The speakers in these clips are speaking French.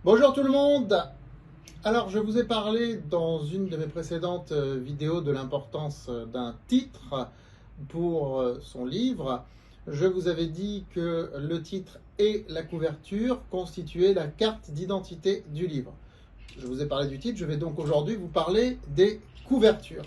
Bonjour tout le monde. Alors je vous ai parlé dans une de mes précédentes vidéos de l'importance d'un titre pour son livre. Je vous avais dit que le titre et la couverture constituaient la carte d'identité du livre. Je vous ai parlé du titre, je vais donc aujourd'hui vous parler des couvertures.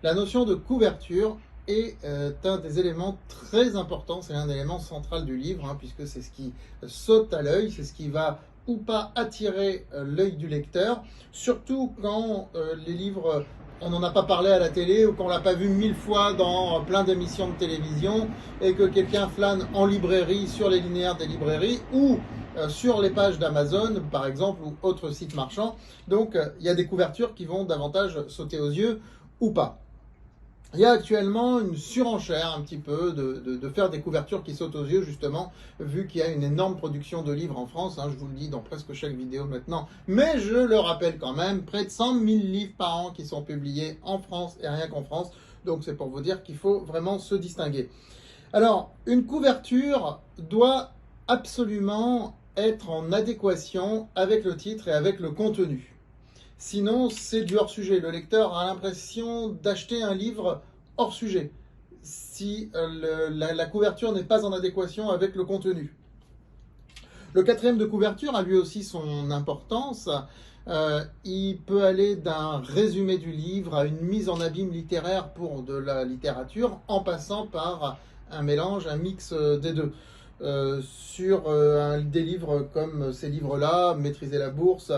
La notion de couverture est un des éléments très importants, c'est un élément central du livre, puisque c'est ce qui saute à l'œil, c'est ce qui va ou pas attirer l'œil du lecteur, surtout quand les livres, on n'en a pas parlé à la télé ou qu'on l'a pas vu 1000 fois dans plein d'émissions de télévision et que quelqu'un flâne en librairie, sur les linéaires des librairies ou sur les pages d'Amazon par exemple ou autres sites marchands. Donc il y a des couvertures qui vont davantage sauter aux yeux ou pas. Il y a actuellement une surenchère un petit peu de faire des couvertures qui sautent aux yeux, justement, vu qu'il y a une énorme production de livres en France, je vous le dis dans presque chaque vidéo maintenant, mais je le rappelle quand même, près de 100 000 livres par an qui sont publiés en France et rien qu'en France, donc c'est pour vous dire qu'il faut vraiment se distinguer. Alors, une couverture doit absolument être en adéquation avec le titre et avec le contenu. Sinon, c'est du hors-sujet. Le lecteur a l'impression d'acheter un livre hors-sujet si la couverture n'est pas en adéquation avec le contenu. Le quatrième de couverture a lui aussi son importance. Il peut aller d'un résumé du livre à une mise en abîme littéraire pour de la littérature, en passant par un mélange, un mix des deux. Sur des livres comme ces livres-là, Maîtriser la bourse,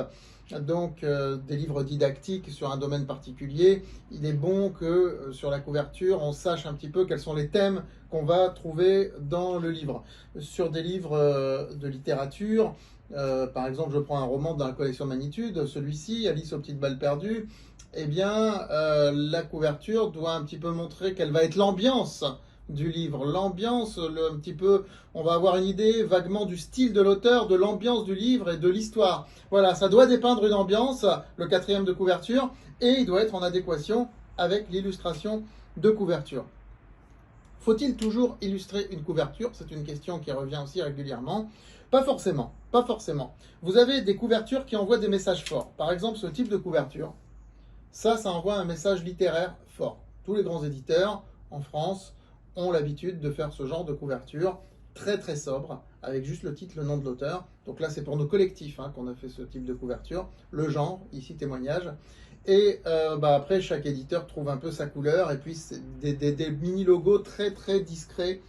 donc des livres didactiques sur un domaine particulier, il est bon que sur la couverture, on sache un petit peu quels sont les thèmes qu'on va trouver dans le livre. Sur des livres de littérature, par exemple, je prends un roman dans la collection Magnitude, celui-ci, Alice aux petites balles perdues, eh bien, la couverture doit un petit peu montrer quelle va être l'ambiance du livre, l'ambiance, un petit peu, on va avoir une idée vaguement du style de l'auteur, de l'ambiance du livre et de l'histoire. Voilà, ça doit dépeindre une ambiance, le quatrième de couverture, et il doit être en adéquation avec l'illustration de couverture. Faut-il toujours illustrer une couverture? C'est une question qui revient aussi régulièrement. Pas forcément, pas forcément. Vous avez des couvertures qui envoient des messages forts. Par exemple, ce type de couverture, ça envoie un message littéraire fort. Tous les grands éditeurs en France ont l'habitude de faire ce genre de couverture très très sobre, avec juste le titre, le nom de l'auteur. Donc là, c'est pour nos collectifs qu'on a fait ce type de couverture. Le genre, ici témoignage. Et après, chaque éditeur trouve un peu sa couleur, et puis des mini-logos très très discrets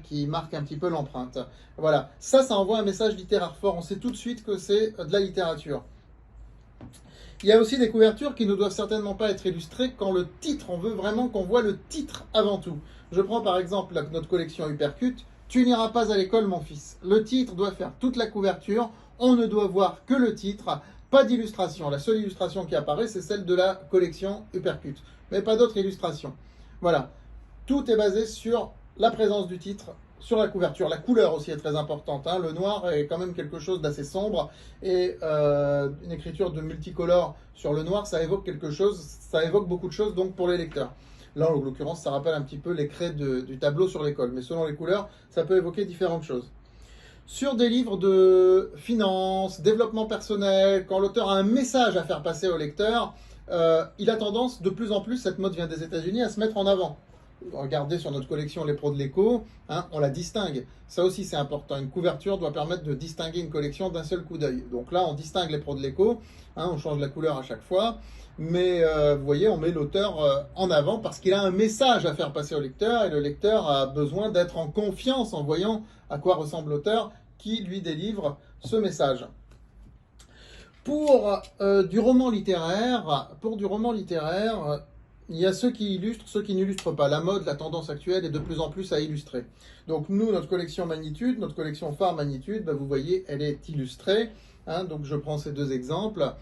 qui marquent un petit peu l'empreinte. Voilà, ça envoie un message littéraire fort. On sait tout de suite que c'est de la littérature. Il y a aussi des couvertures qui ne doivent certainement pas être illustrées quand le titre, on veut vraiment qu'on voit le titre avant tout. Je prends par exemple notre collection Hypercut, Tu n'iras pas à l'école mon fils. Le titre doit faire toute la couverture, on ne doit voir que le titre, pas d'illustration. La seule illustration qui apparaît, c'est celle de la collection Hypercut, mais pas d'autres illustrations. Voilà, tout est basé sur la présence du titre, sur la couverture. La couleur aussi est très importante. Le noir est quand même quelque chose d'assez sombre, et une écriture de multicolore sur le noir, ça évoque quelque chose, ça évoque beaucoup de choses donc pour les lecteurs. Là, en l'occurrence, ça rappelle un petit peu les craies du tableau sur l'école, mais selon les couleurs, ça peut évoquer différentes choses. Sur des livres de finance, développement personnel, quand l'auteur a un message à faire passer au lecteur, il a tendance, de plus en plus, cette mode vient des États-Unis, à se mettre en avant. Regardez sur notre collection Les Pros de l'écho, on la distingue. Ça aussi c'est important. Une couverture doit permettre de distinguer une collection d'un seul coup d'œil. Donc là on distingue Les Pros de l'écho, on change la couleur à chaque fois. Mais vous voyez, on met l'auteur en avant parce qu'il a un message à faire passer au lecteur, et le lecteur a besoin d'être en confiance en voyant à quoi ressemble l'auteur qui lui délivre ce message. Pour du roman littéraire, il y a ceux qui illustrent, ceux qui n'illustrent pas. La mode, la tendance actuelle est de plus en plus à illustrer. Donc nous, notre collection Magnitude, notre collection phare Magnitude, vous voyez, elle est illustrée. Donc je prends ces deux exemples,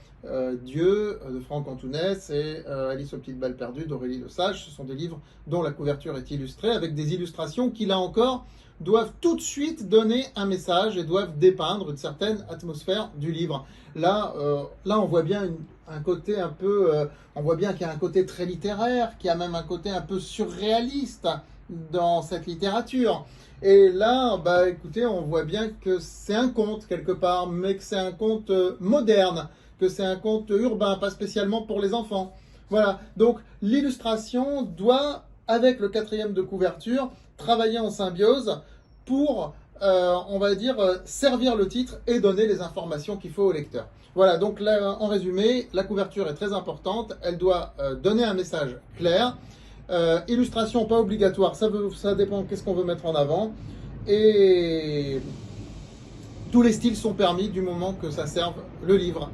Dieu de Franck Antounès et Alice aux petites balles perdues d'Aurélie Lesage. Ce sont des livres dont la couverture est illustrée, avec des illustrations qui, là encore, doivent tout de suite donner un message et doivent dépeindre une certaine atmosphère du livre. Là on voit bien un côté un peu, on voit bien qu'il y a un côté très littéraire, qu'il y a même un côté un peu surréaliste dans cette littérature. Et là, bah écoutez, on voit bien que c'est un conte quelque part, mais que c'est un conte moderne, que c'est un conte urbain, pas spécialement pour les enfants. Voilà, donc l'illustration doit, avec le quatrième de couverture, travailler en symbiose pour, on va dire, servir le titre et donner les informations qu'il faut au lecteur. Voilà, donc là, en résumé, la couverture est très importante, elle doit donner un message clair. Illustration pas obligatoire, ça dépend qu'est-ce qu'on veut mettre en avant. Et tous les styles sont permis du moment que ça serve le livre.